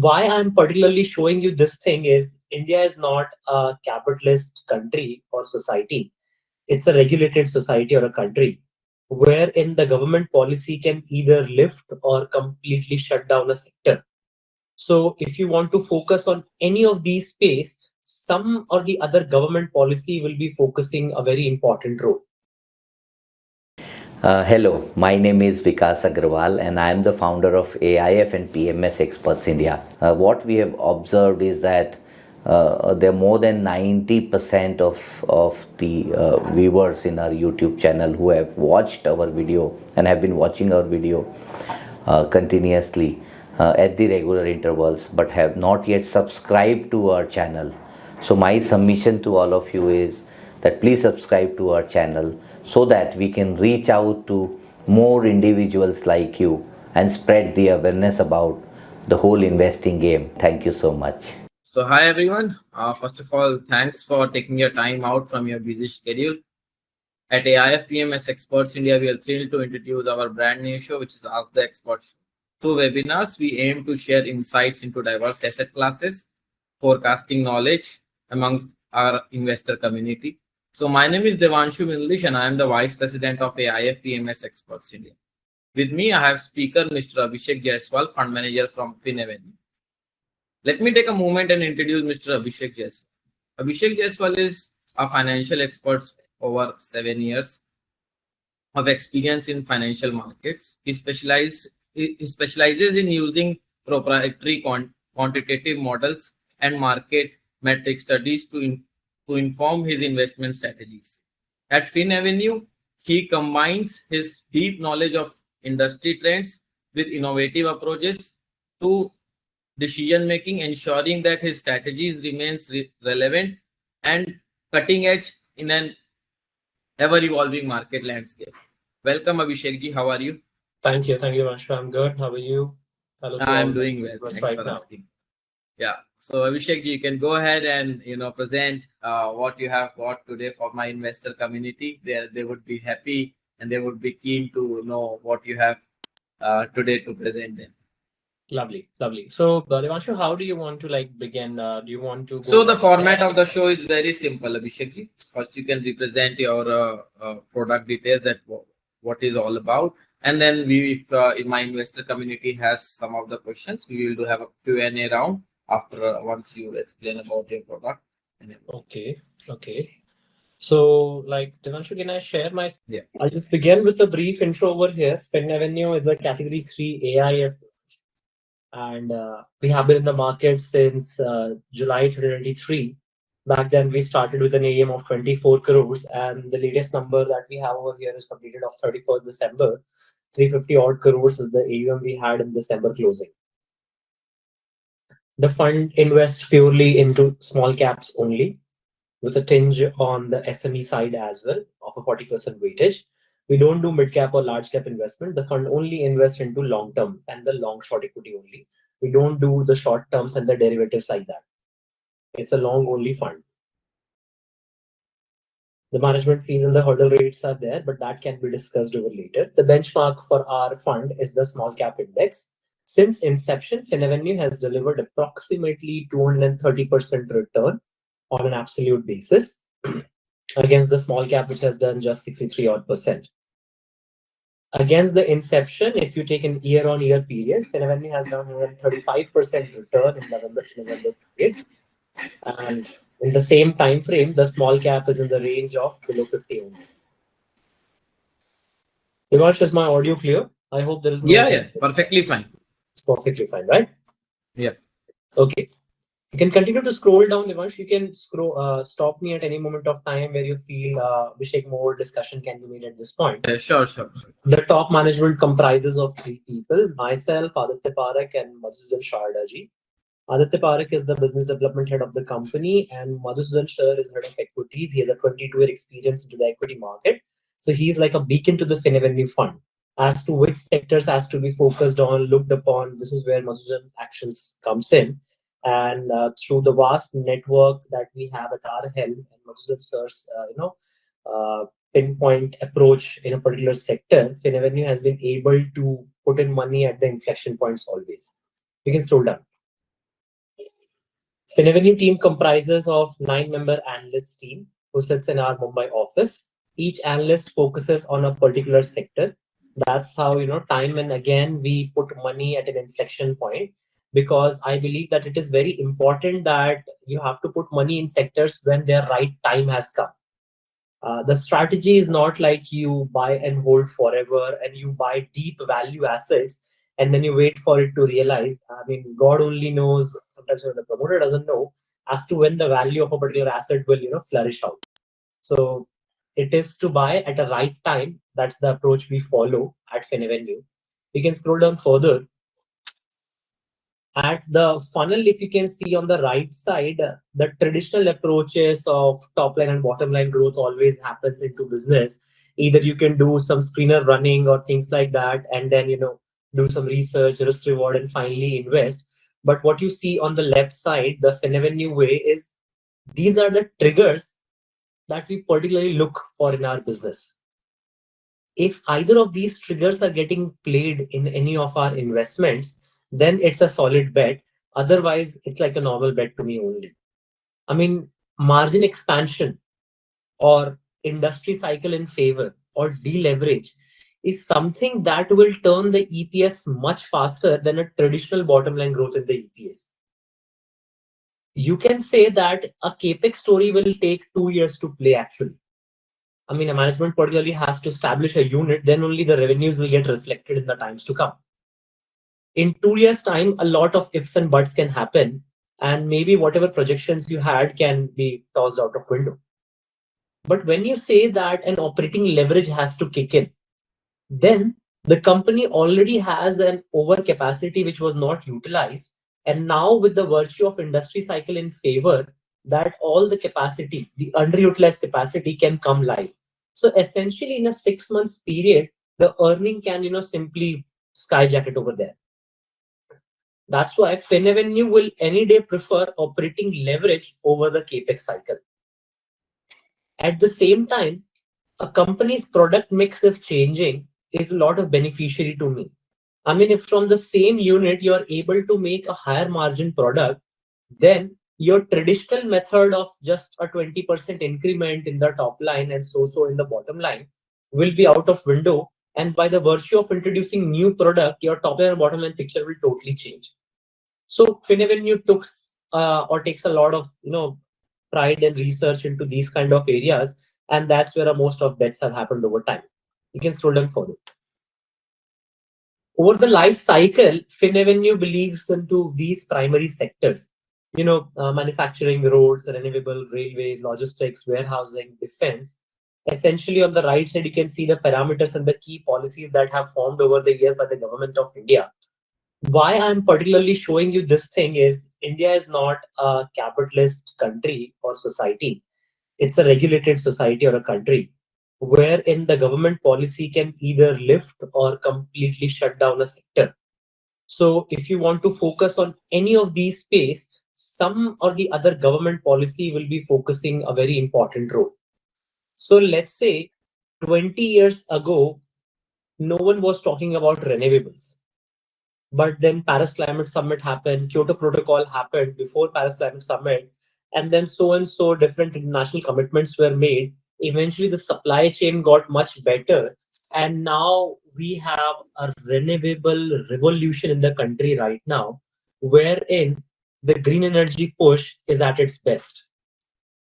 why I'm particularly showing you this thing is India is not a capitalist country or society. It's a regulated society or a country wherein the government policy can either lift or completely shut down a sector. So if you want to focus on any of these space, some or the other government policy will be focusing a very important role. Hello, my name is Vikas Agrawal and I am the founder of AIF and PMS Experts India. What we have observed is that there are more than 90% of the viewers in our YouTube channel who have watched our video and have been watching our video continuously at the regular intervals but have not yet subscribed to our channel. So my submission to all of you is that please subscribe to our channel so that we can reach out to more individuals like you and spread the awareness about the whole investing game. Thank you so much. So hi everyone. First of all, thanks for taking your time out from your busy schedule. At AIF PMS Experts India, we are thrilled to introduce our brand new show, which is Ask the Experts. Through webinars, we aim to share insights into diverse asset classes, forecasting knowledge amongst our investor community. So my name is Devanshu Bindlish and I am the Vice President of AIF PMS Experts India. With me, I have speaker Mr. Abhishek Jaiswal, Fund Manager from Finavenue. Let me take a moment and introduce Mr. Abhishek Jaiswal. Abhishek Jaiswal is a financial expert over 7 years of experience in financial markets. He specializes in using proprietary quantitative models and market metric studies to inform his investment strategies. At Finavenue, he combines his deep knowledge of industry trends with innovative approaches to decision making, ensuring that his strategies remains relevant and cutting edge in an ever evolving market landscape. Welcome Abhishek ji, how are you? Thank you, Devanshu. I'm good. How are you? Hello. I'm doing well. Thanks for asking. Yeah. So Abhishek ji, you can go ahead and present what you have got today for my investor community. They would be happy and they would be keen to know what you have today to present them. Lovely. So Devanshu, how do you want to begin? Do you want to go? So the format of the show is very simple, Abhishek ji. First, you can represent your product details, that what is all about, and then if my investor community has some of the questions, we will have a Q&A round after once you explain about your product. Okay. So, Devanshu, can I share my? Yeah. I'll just begin with a brief intro over here. Finavenue is a Category 3 AIF, and we have been in the market since July 2023. Back then, we started with an AUM of 24 crores, and the latest number that we have over here is completed of 31st December. 350 odd crores is the AUM we had in December closing. The fund invests purely into small caps only, with a tinge on the SME side as well of a 40% weightage. We don't do mid cap or large cap investment. The fund only invests into long term and the long short equity only. We don't do the short terms and the derivatives like that. It's a long only fund. The management fees and the hurdle rates are there, but that can be discussed over later. The benchmark for our fund is the small cap index. Since inception, Finavenue has delivered approximately 230% return on an absolute basis against the small cap, which has done just 63 odd percent. Against the inception, if you take an year-on-year period, Finavenue has done 135% return in November to November period. And in the same time frame, the small cap is in the range of below 50 only. Devanshu, is my audio clear? I hope there is no. Yeah, perfectly fine. It's perfectly fine, right? Yeah. Okay. You can continue to scroll down, Devanshu. You can stop me at any moment of time where you feel Abhishek, more discussion can be made at this point. Sure. The top management comprises of 3 people: myself, Aditya Parak, and Madhusudan Shardaji. Aditya Parak is the business development head of the company, and Madhusudan Shar is head of equities. He has a 22-year experience into the equity market. So he's like a beacon to the Finavenue fund. As to which sectors has to be focused on, looked upon, this is where Madhusudan actions comes in. And through the vast network that we have at our helm and Madhusudan Sir's pinpoint approach in a particular sector, Finavenue has been able to put in money at the inflection points always. You can scroll down. Finavenue team comprises of 9-member analyst team who sits in our Mumbai office. Each analyst focuses on a particular sector. That's how, time and again we put money at an inflection point, because I believe that it is very important that you have to put money in sectors when their right time has come. The strategy is not like you buy and hold forever and you buy deep value assets and then you wait for it to realize. I mean, God only knows, sometimes when the promoter doesn't know, as to when the value of a particular asset will, flourish out. So it is to buy at a right time. That's the approach we follow at Finavenue. We can scroll down further. At the funnel, if you can see on the right side, the traditional approaches of top line and bottom line growth always happens into business. Either you can do some screener running or things like that, and then do some research, risk reward, and finally invest. But what you see on the left side, the Finavenue way, is these are the triggers that we particularly look for in our business. If either of these triggers are getting played in any of our investments, then it's a solid bet. Otherwise, it's like a normal bet to me only. I mean, margin expansion or industry cycle in favor or deleverage is something that will turn the EPS much faster than a traditional bottom line growth in the EPS. You can say that a capex story will take 2 years to play actually. I mean, a management particularly has to establish a unit, then only the revenues will get reflected in the times to come. In 2 years' time, a lot of ifs and buts can happen, and maybe whatever projections you had can be tossed out of window. But when you say that an operating leverage has to kick in, then the company already has an overcapacity which was not utilized, and now with the virtue of industry cycle in favor, that all the capacity, the underutilized capacity, can come live. So essentially, in a 6 months period, the earning can simply skyjacket over there. That's why Finavenue will any day prefer operating leverage over the capex cycle. At the same time, a company's product mix if changing is a lot of beneficiary to me. I mean, if from the same unit you are able to make a higher margin product, then your traditional method of just a 20% increment in the top line and so in the bottom line will be out of window. And by the virtue of introducing new product, your top line and bottom line picture will totally change. So Finavenue takes a lot of pride and research into these kind of areas, and that's where most of bets have happened over time. You can scroll down further. Over the life cycle, Finavenue believes into these primary sectors. Manufacturing, roads, renewable, railways, logistics, warehousing, defense. Essentially, on the right side, you can see the parameters and the key policies that have formed over the years by the government of India. Why I'm particularly showing you this thing is India is not a capitalist country or society. It's a regulated society or a country wherein the government policy can either lift or completely shut down a sector. So if you want to focus on any of these space, some or the other government policy will be focusing a very important role. So let's say 20 years ago, no one was talking about renewables. But then Paris Climate Summit happened, Kyoto Protocol happened before Paris Climate Summit, and then so and so different international commitments were made. Eventually, the supply chain got much better, and now we have a renewable revolution in the country right now, wherein the green energy push is at its best.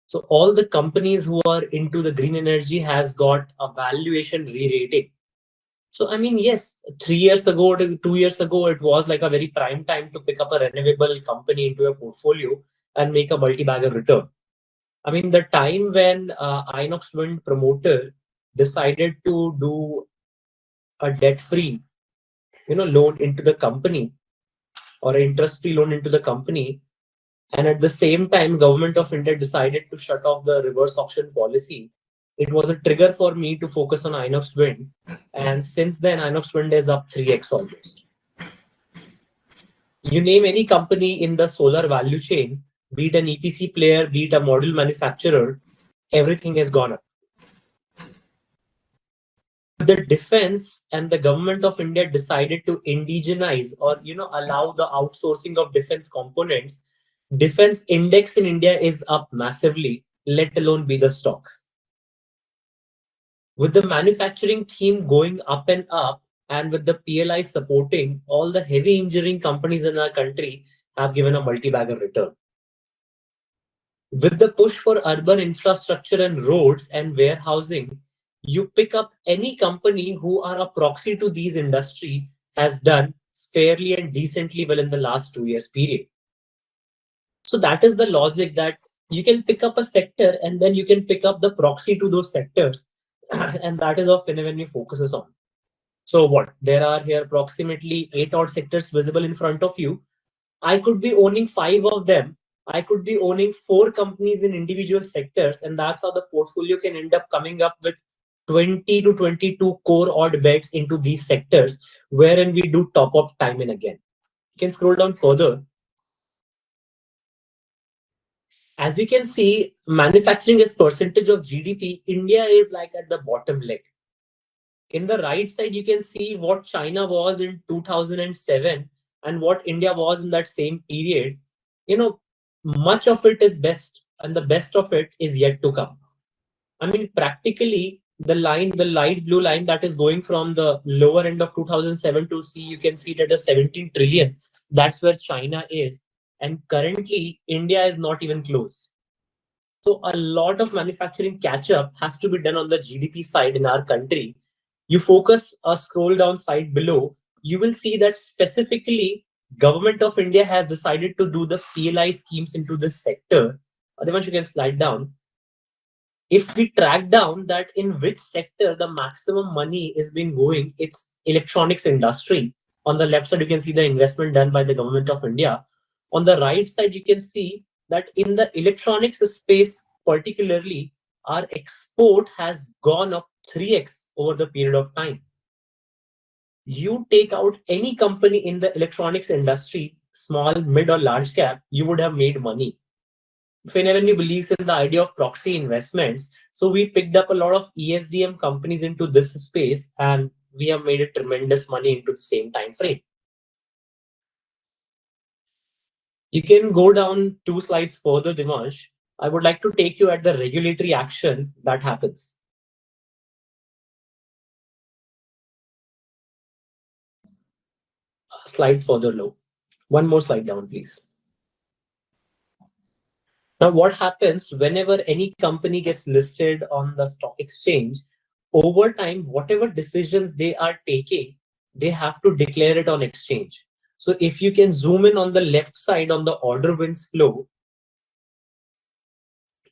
So all the companies who are into the green energy has got a valuation re-rating. So, I mean, yes, 3 years ago to 2 years ago, it was like a very prime time to pick up a renewable company into a portfolio and make a multi-bagger return. I mean, the time when Inox Wind promoter decided to do a debt-free, loan into the company or interest-free loan into the company, and at the same time, Government of India decided to shut off the reverse auction policy. It was a trigger for me to focus on Inox Wind, and since then, Inox Wind is up 3x almost. You name any company in the solar value chain, be it an EPC player, be it a module manufacturer, everything has gone up. The defense and the Government of India decided to indigenize or allow the outsourcing of defense components. Defense index in India is up massively, let alone be the stocks. With the manufacturing theme going up and up, and with the PLI supporting, all the heavy engineering companies in our country have given a multi-bagger return. With the push for urban infrastructure and roads and warehousing, you pick up any company who are a proxy to these industry has done fairly and decently well in the last 2 years period. So that is the logic, that you can pick up a sector and then you can pick up the proxy to those sectors. And that is what Finavenue focuses on. So what? There are here approximately 8 odd sectors visible in front of you. I could be owning 5 of them. I could be owning 4 companies in individual sectors, and that's how the portfolio can end up coming up with 20 to 22 core odd bets into these sectors, wherein we do top up time and again. You can scroll down further. As you can see, manufacturing as percentage of GDP, India is like at the bottom leg. In the right side, you can see what China was in 2007 and what India was in that same period. Much of it is best, and the best of it is yet to come. I mean, practically, the light blue line that is going from the lower end of 2007 to see, you can see that the 17 trillion, that's where China is. And currently, India is not even close. So a lot of manufacturing catch up has to be done on the GDP side in our country. You focus a scroll down side below, you will see that specifically Government of India has decided to do the PLI schemes into this sector. Devanshu, you can slide down. If we track down that in which sector the maximum money is being going, it's electronics industry. On the left side, you can see the investment done by the Government of India. On the right side, you can see that in the electronics space, particularly, our export has gone up 3x over the period of time. You take out any company in the electronics industry, small, mid, or large cap, you would have made money. Finavenue believes in the idea of proxy investments. So we picked up a lot of ESDM companies into this space, and we have made a tremendous money into the same time frame. You can go down 2 slides further, Devanshu. I would like to take you at the regulatory action that happens. Slide further low. One more slide down, please. Now, what happens whenever any company gets listed on the stock exchange? Over time, whatever decisions they are taking, they have to declare it on exchange. So if you can zoom in on the left side on the order wins flow,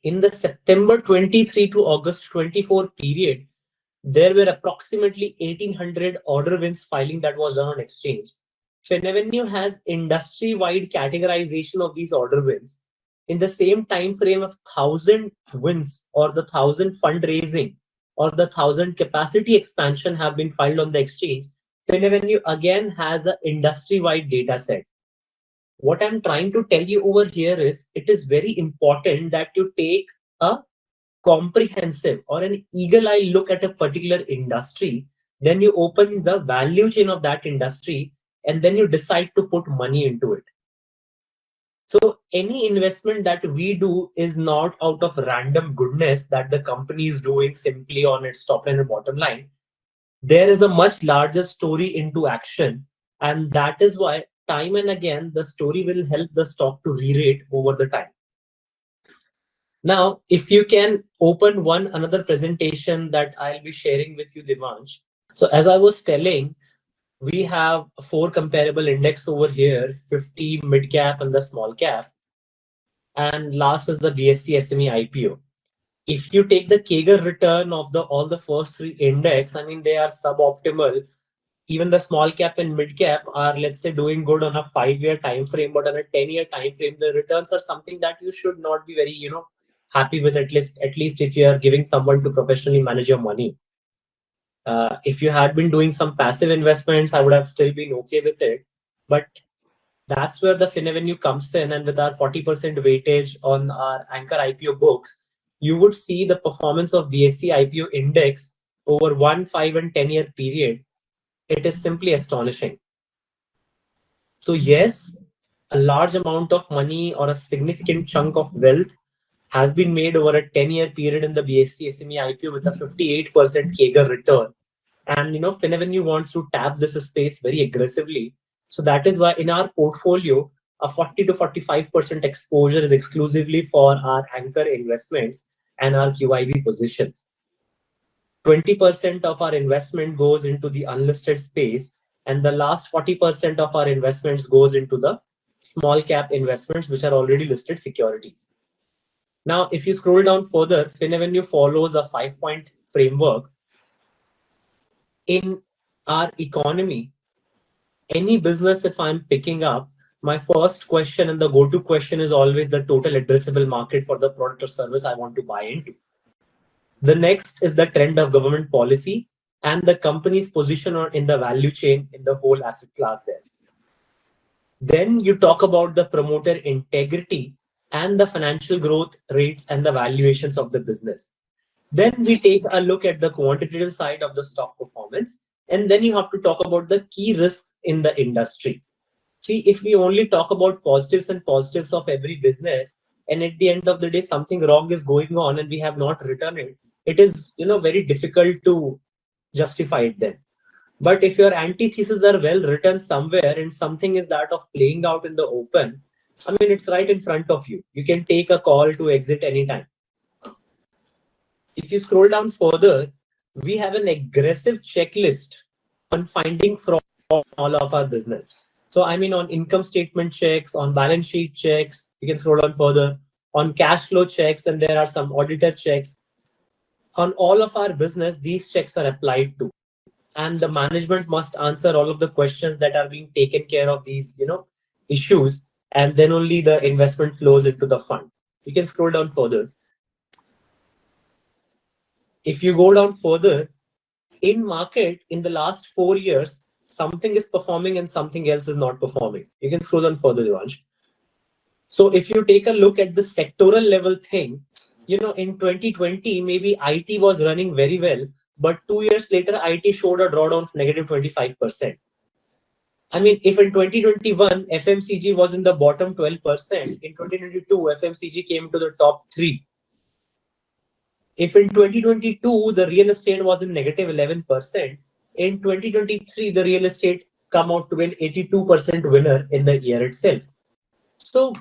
in the September 23 to August 24 period, there were approximately 1800 order wins filing that was done on exchange. Finavenue has industry-wide categorization of these order wins. In the same time frame of 1000 wins or the 1000 fundraising or the 1000 capacity expansion have been filed on the exchange, Finavenue again has an industry-wide data set. What I'm trying to tell you over here is it is very important that you take a comprehensive or an eagle eye look at a particular industry. Then you open the value chain of that industry, and then you decide to put money into it. So any investment that we do is not out of random goodness that the company is doing simply on its top line and bottom line. There is a much larger story into action, and that is why time and again the story will help the stock to re-rate over the time. Now, if you can open one another presentation that I'll be sharing with you, Devansh. So as I was telling, we have 4 comparable index over here, 50 mid cap and the small cap. And last is the BSE SME IPO. If you take the CAGR return of all the first 3 index, I mean, they are suboptimal. Even the small cap and mid cap are, let's say, doing good on a 5-year time frame, but on a 10-year time frame, the returns are something that you should not be very, happy with, at least if you are giving someone to professionally manage your money. If you had been doing some passive investments, I would have still been okay with it. But that's where the Finavenue comes in, and with our 40% weightage on our anchor IPO books, you would see the performance of BSE IPO index over 1, 5, and 10-year period. It is simply astonishing. So yes, a large amount of money or a significant chunk of wealth has been made over a 10-year period in the BSE SME IPO with a 58% CAGR return. And Finavenue wants to tap this space very aggressively. So that is why in our portfolio, a 40 to 45% exposure is exclusively for our anchor investments and our QIB positions. 20% of our investment goes into the unlisted space, and the last 40% of our investments goes into the small cap investments, which are already listed securities. Now, if you scroll down further, Finavenue follows a 5-point framework. In our economy, any business, if I'm picking up, my first question and the go-to question is always the total addressable market for the product or service I want to buy into. The next is the trend of government policy and the company's position in the value chain in the whole asset class there. Then you talk about the promoter integrity and the financial growth rates and the valuations of the business. Then we take a look at the quantitative side of the stock performance, and then you have to talk about the key risks in the industry. See, if we only talk about positives and positives of every business, and at the end of the day, something wrong is going on and we have not written it, it is very difficult to justify it then. But if your antitheses are well written somewhere and something is that of playing out in the open, I mean, it's right in front of you. You can take a call to exit anytime. If you scroll down further, we have an aggressive checklist on finding fraud in all of our business. So, I mean, on income statement checks, on balance sheet checks, you can scroll down further, on cash flow checks, and there are some auditor checks. On all of our business, these checks are applied to. And the management must answer all of the questions that are being taken care of these, issues. And then only the investment flows into the fund. You can scroll down further. If you go down further, in market, in the last 4 years, something is performing and something else is not performing. You can scroll down further, Devanshu. So if you take a look at the sectoral level thing, in 2020, maybe IT was running very well, but 2 years later, IT showed a drawdown of negative 25%. I mean, if in 2021, FMCG was in the bottom 12%, in 2022, FMCG came to the top 3. If in 2022, the real estate was in negative 11%, in 2023, the real estate come out to be an 82% winner in the year itself. So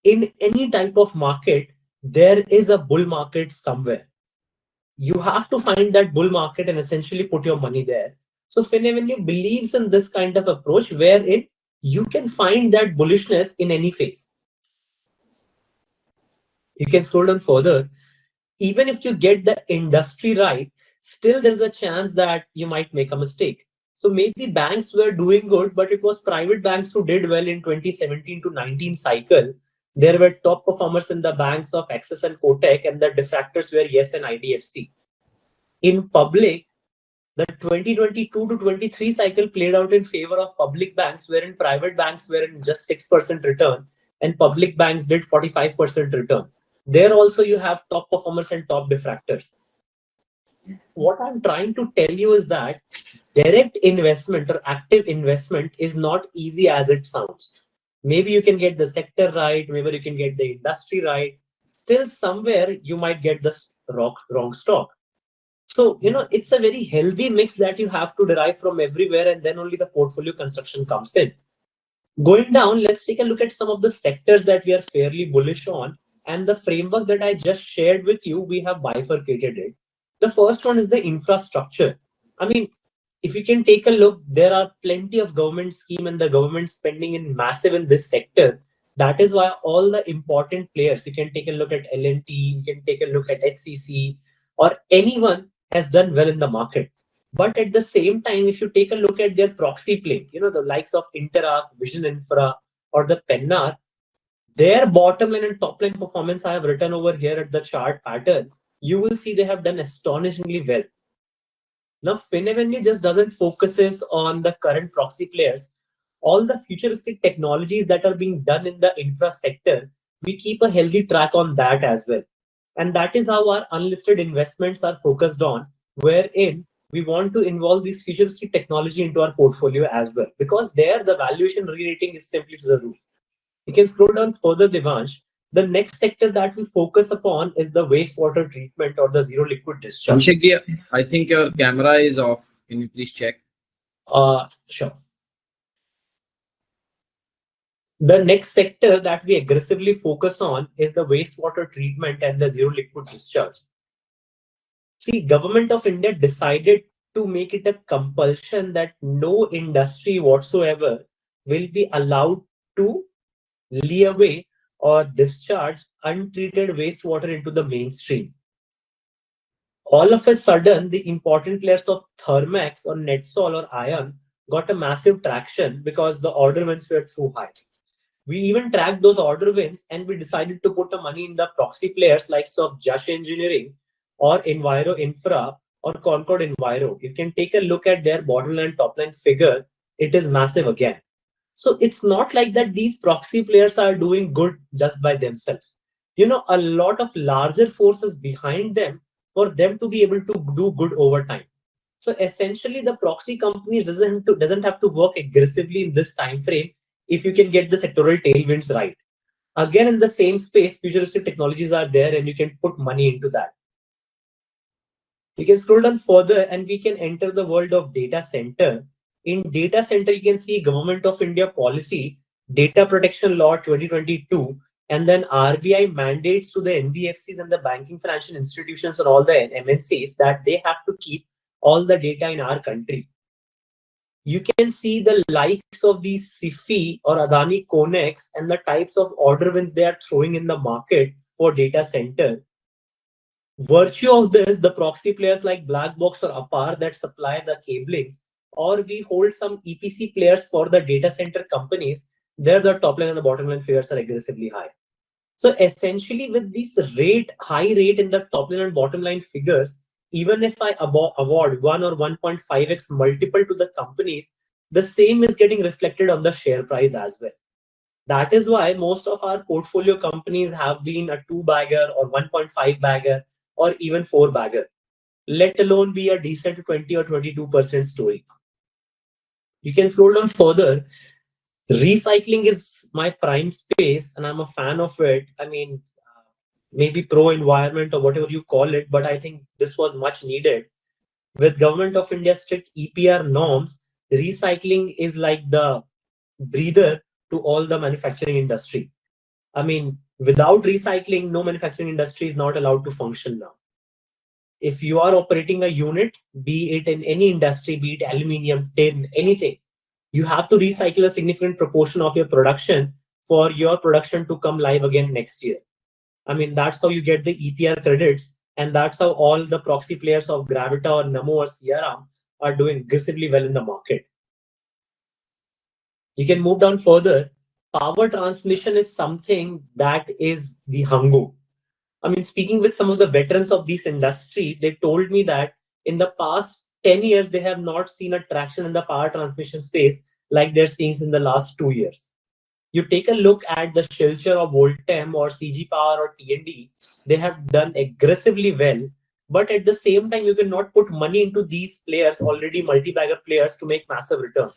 in any type of market, there is a bull market somewhere. You have to find that bull market and essentially put your money there. So Finavenue believes in this kind of approach wherein you can find that bullishness in any phase. You can scroll down further. Even if you get the industry right, still there's a chance that you might make a mistake. So maybe banks were doing good, but it was private banks who did well in 2017 to 19 cycle. There were top performers in the banks of Axis and Kotak, and the detractors were Yes and IDFC. In public, the 2022 to 23 cycle played out in favor of public banks, wherein private banks were in just 6% return, and public banks did 45% return. There also you have top performers and top diffractors. What I'm trying to tell you is that direct investment or active investment is not easy as it sounds. Maybe you can get the sector right, maybe you can get the industry right. Still somewhere you might get the wrong stock. So, it's a very healthy mix that you have to derive from everywhere, and then only the portfolio construction comes in. Going down, let's take a look at some of the sectors that we are fairly bullish on. And the framework that I just shared with you, we have bifurcated it. The first one is the infrastructure. I mean, if you can take a look, there are plenty of government scheme and the government spending in massive in this sector. That is why all the important players, you can take a look at L&T, you can take a look at HCC, or anyone has done well in the market. But at the same time, if you take a look at their proxy play, the likes of Interact, Vision Infra, or the Pennar, their bottom line and top line performance I have written over here at the chart pattern, you will see they have done astonishingly well. Now, Finavenue just doesn't focuses on the current proxy players. All the futuristic technologies that are being done in the infra sector, we keep a healthy track on that as well. And that is how our unlisted investments are focused on, wherein we want to involve this futuristic technology into our portfolio as well, because there the valuation re-rating is simply to the roof. You can scroll down further, Devansh. The next sector that we focus upon is the wastewater treatment or the zero liquid discharge. Abhishek, I think your camera is off. Can you please check? Sure. The next sector that we aggressively focus on is the wastewater treatment and the zero liquid discharge. See, Government of India decided to make it a compulsion that no industry whatsoever will be allowed to leeway or discharge untreated wastewater into the mainstream. All of a sudden, the important players of Thermax or Netsol or Ion got a massive traction because the order wins were too high. We even tracked those order wins and we decided to put the money in the proxy players like of Just Engineering or Enviro Infra or Concord Enviro. You can take a look at their bottom line, top line figure. It is massive again. So it's not like that these proxy players are doing good just by themselves. A lot of larger forces behind them for them to be able to do good over time. So essentially, the proxy companies doesn't have to work aggressively in this time frame if you can get the sectoral tailwinds right. Again, in the same space, futuristic technologies are there and you can put money into that. You can scroll down further and we can enter the world of data center. In data center, you can see Government of India policy, Data Protection Law 2022, and then RBI mandates to the NBFCs and the banking financial institutions and all the MNCs that they have to keep all the data in our country. You can see the likes of these SIFI or Adani Conex and the types of order wins they are throwing in the market for data center. Virtue of this, the proxy players like Blackbox or Apar that supply the cablings, or we hold some EPC players for the data center companies, there the top line and the bottom line figures are aggressively high. So essentially with this high rate in the top line and bottom line figures, even if I award 1 or 1.5x multiple to the companies, the same is getting reflected on the share price as well. That is why most of our portfolio companies have been a 2-bagger or 1.5 bagger or even 4-bagger, let alone be a decent 20 or 22% story. You can scroll down further. Recycling is my prime space and I'm a fan of it. I mean, maybe pro-environment or whatever you call it, but I think this was much needed. With Government of India strict EPR norms, recycling is like the breather to all the manufacturing industry. I mean, without recycling, no manufacturing industry is not allowed to function now. If you are operating a unit, be it in any industry, be it aluminium, tin, anything, you have to recycle a significant proportion of your production for your production to come live again next year. I mean, that's how you get the EPR credits, and that's how all the proxy players of Gravita or Namo or Sierra are doing aggressively well in the market. You can move down further. Power transmission is something that is the Hangu. I mean, speaking with some of the veterans of this industry, they told me that in the past 10 years, they have not seen a traction in the power transmission space like they're seeing in the last 2 years. You take a look at the Shilchar or Voltem or CG Power or TND, they have done aggressively well. But at the same time, you cannot put money into these players, already multi-bagger players, to make massive return.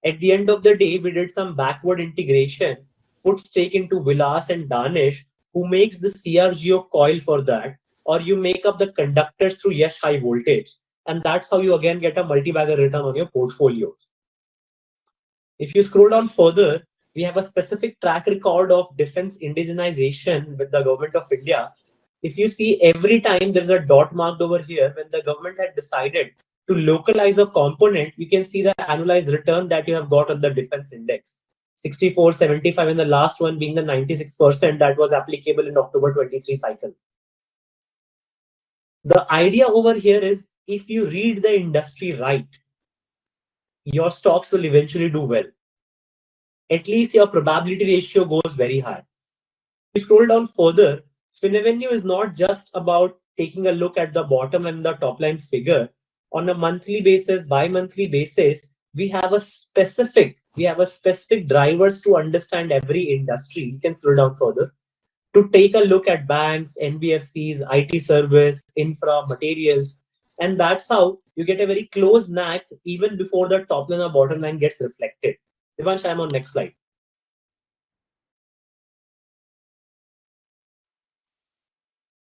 At the end of the day, we did some backward integration, put stake into Vilas and Danish, who makes the CRGO coil for that, or you make up the conductors through Yash High Voltage. And that's how you again get a multi-bagger return on your portfolio. If you scroll down further, we have a specific track record of defense indigenization with the Government of India. If you see, every time there's a dot marked over here, when the government had decided to localize a component, you can see the annualized return that you have got on the defense index. 64, 75, and the last one being the 96% that was applicable in October 23 cycle. The idea over here is, if you read the industry right, your stocks will eventually do well. At least your probability ratio goes very high. If you scroll down further, Finavenue is not just about taking a look at the bottom and the top line figure. On a monthly basis, bi-monthly basis, we have a specific drivers to understand every industry. You can scroll down further to take a look at banks, NBFCs, IT service, infra, materials, and that's how you get a very close knack even before the top line or bottom line gets reflected. Devanshu, I'm on next slide.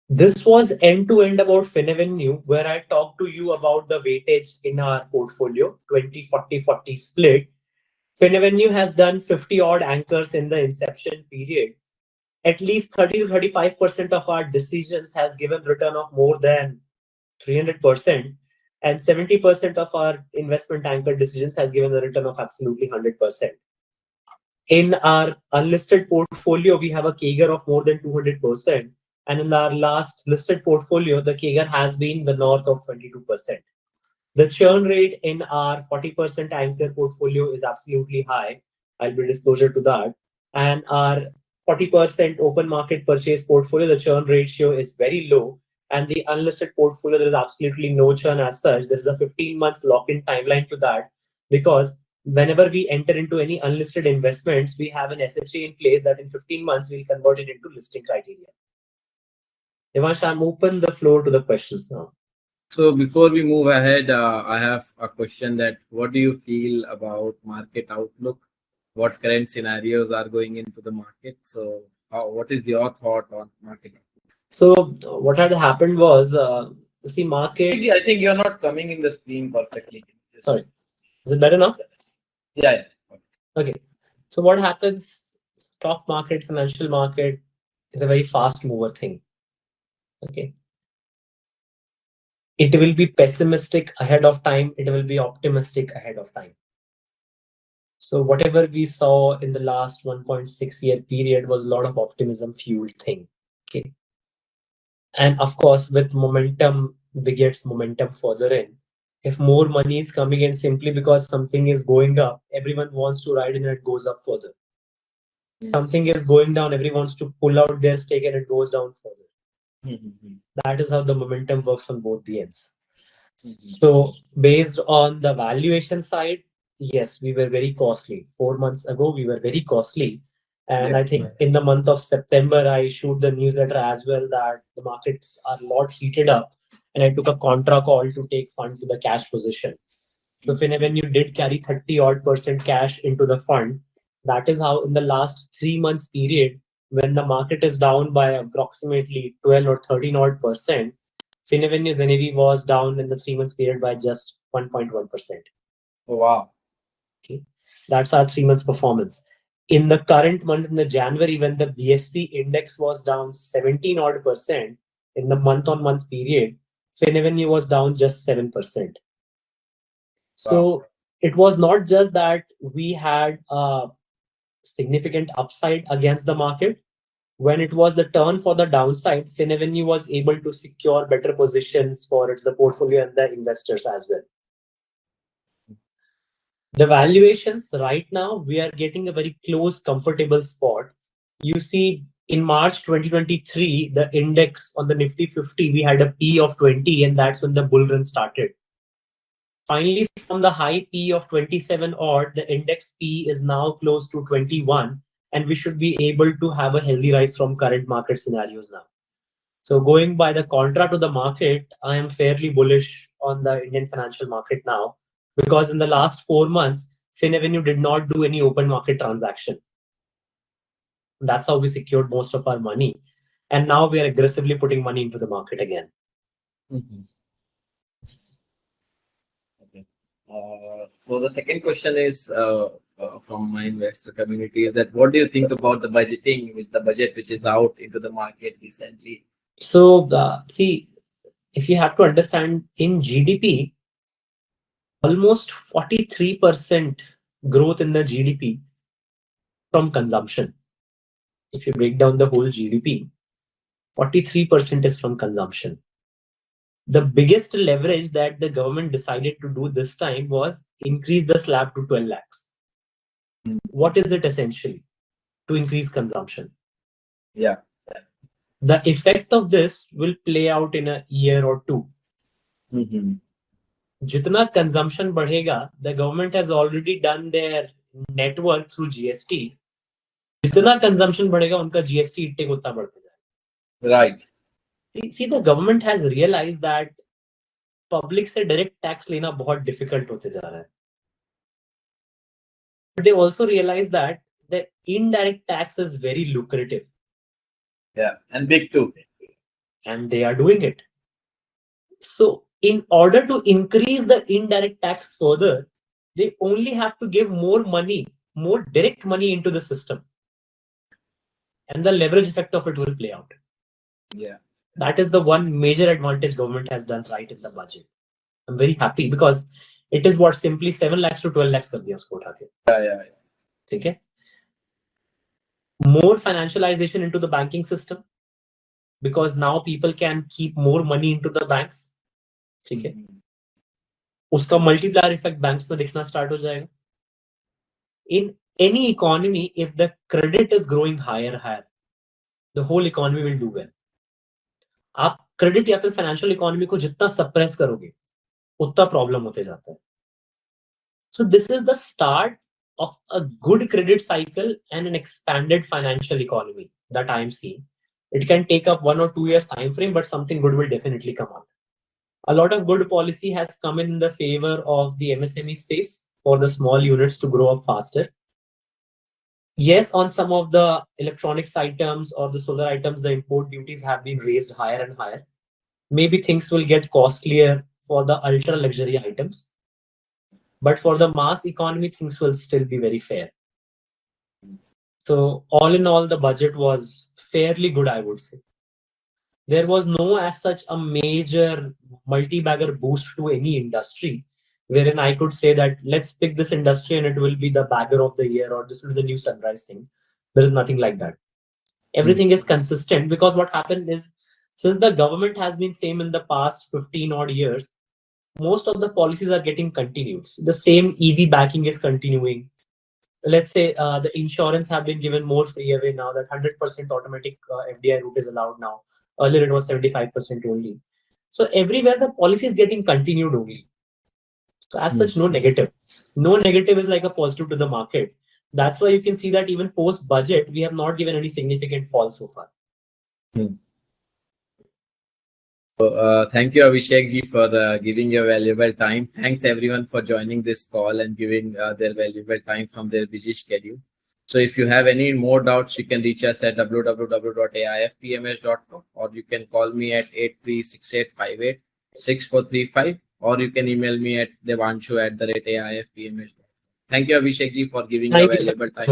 This was end-to-end about Finavenue, where I talked to you about the weightage in our portfolio, 20-40-40 split. Finavenue has done 50 odd anchors in the inception period. At least 30 to 35% of our decisions has given return of more than 300%, and 70% of our investment anchor decisions has given a return of absolutely 100%. In our unlisted portfolio, we have a CAGR of more than 200%. And in our last listed portfolio, the CAGR has been the north of 22%. The churn rate in our 40% anchor portfolio is absolutely high. I'll be disclosure to that. And our 40% open market purchase portfolio, the churn ratio is very low. And the unlisted portfolio, there is absolutely no churn as such. There is a 15 months lock-in timeline to that, because whenever we enter into any unlisted investments, we have an SHA in place that in 15 months we'll convert it into listing criteria. Devanshu, I'm open the floor to the questions now. So before we move ahead, I have a question that what do you feel about market outlook? What current scenarios are going into the market? So what is your thought on market outlook? So what had happened was, see, market... I think you're not coming in the screen perfectly. Sorry. Is it better now? Yeah. Okay. So what happens, stock market, financial market is a very fast mover thing. Okay. It will be pessimistic ahead of time. It will be optimistic ahead of time. So whatever we saw in the last 1.6 year period was a lot of optimism fueled thing. Okay. And of course, with momentum begets momentum further in. If more money is coming in simply because something is going up, everyone wants to ride in and it goes up further. Something is going down, everyone wants to pull out their stake and it goes down further. That is how the momentum works on both the ends. So based on the valuation side, yes, we were very costly. 4 months ago, we were very costly. And I think in the month of September, I issued the newsletter as well that the markets are a lot heated up. And I took a contra call to take fund to the cash position. So Finavenue did carry 30 odd % cash into the fund. That is how in the last 3 months period, when the market is down by approximately 12 or 13 odd %, Finavenue's NAV was down in the 3 months period by just 1.1%. Oh, wow. Okay. That's our 3 months performance. In the current month, in the January, when the BSE index was down 17 odd %, in the month on month period, Finavenue was down just 7%. So it was not just that we had a significant upside against the market. When it was the turn for the downside, Finavenue was able to secure better positions for the portfolio and the investors as well. The valuations right now, we are getting a very close, comfortable spot. You see, in March 2023, the index on the Nifty 50, we had a P of 20, and that's when the bull run started. Finally, from the high P of 27 odd, the index P is now close to 21, and we should be able to have a healthy rise from current market scenarios now. So going by the contra to the market, I am fairly bullish on the Indian financial market now, because in the last 4 months, Finavenue did not do any open market transaction. That's how we secured most of our money. And now we are aggressively putting money into the market again. Okay. So the second question is from my investor community is that what do you think about the budgeting with the budget which is out into the market recently? So see, if you have to understand, in GDP, almost 43% growth in the GDP from consumption. If you break down the whole GDP, 43% is from consumption. The biggest leverage that the government decided to do this time was increase the slab to 12 lakhs. What is it essentially? To increase consumption. Yeah. The effect of this will play out in a year or two. Jitna consumption badhega, the government has already done their network through GST. Jitna consumption badhega, unka GST itte hota badhta jayega. Right. See, the government has realized that public से direct tax लेना बहुत difficult होते जा रहा है. But they also realize that the indirect tax is very lucrative. Yeah, and big too. And they are doing it. So in order to increase the indirect tax further, they only have to give more money, more direct money into the system. And the leverage effect of it will play out. Yeah. That is the one major advantage government has done right in the budget. I'm very happy because it is what simply 7 lakhs to 12 lakhs kar diya usko utha ke. Yeah. Okay. More financialization into the banking system because now people can keep more money into the banks. Okay. उसका multiplier effect banks में दिखना start हो जाएगा. In any economy, if the credit is growing higher, the whole economy will do well. आप credit या फिर financial economy को जितना suppress करोगे, उतना problem होते जाता है. So this is the start of a good credit cycle and an expanded financial economy that I am seeing. It can take up 1 or 2 years time frame, but something good will definitely come out. A lot of good policy has come in the favor of the MSME space for the small units to grow up faster. Yes, on some of the electronics items or the solar items, the import duties have been raised higher and higher. Maybe things will get costlier for the ultra luxury items. But for the mass economy, things will still be very fair. So all in all, the budget was fairly good, I would say. There was no as such a major multi-bagger boost to any industry, wherein I could say that let's pick this industry and it will be the bagger of the year or this will be the new sunrise thing. There is nothing like that. Everything is consistent because what happened is, since the government has been same in the past 15 odd years, most of the policies are getting continued. The same EV backing is continuing. Let's say the insurance have been given more free away now, that 100% automatic FDI route is allowed now. Earlier it was 75% only. So everywhere the policy is getting continued only. So as such, no negative. No negative is like a positive to the market. That's why you can see that even post budget, we have not given any significant fall so far. Thank you, Abhishek ji, for giving your valuable time. Thanks everyone for joining this call and giving their valuable time from their busy schedule. So if you have any more doubts, you can reach us at www.aifpms.com, or you can call me at 8368586435, or you can email me at devanshu@aifpms.com. Thank you, Abhishek ji, for giving your valuable time.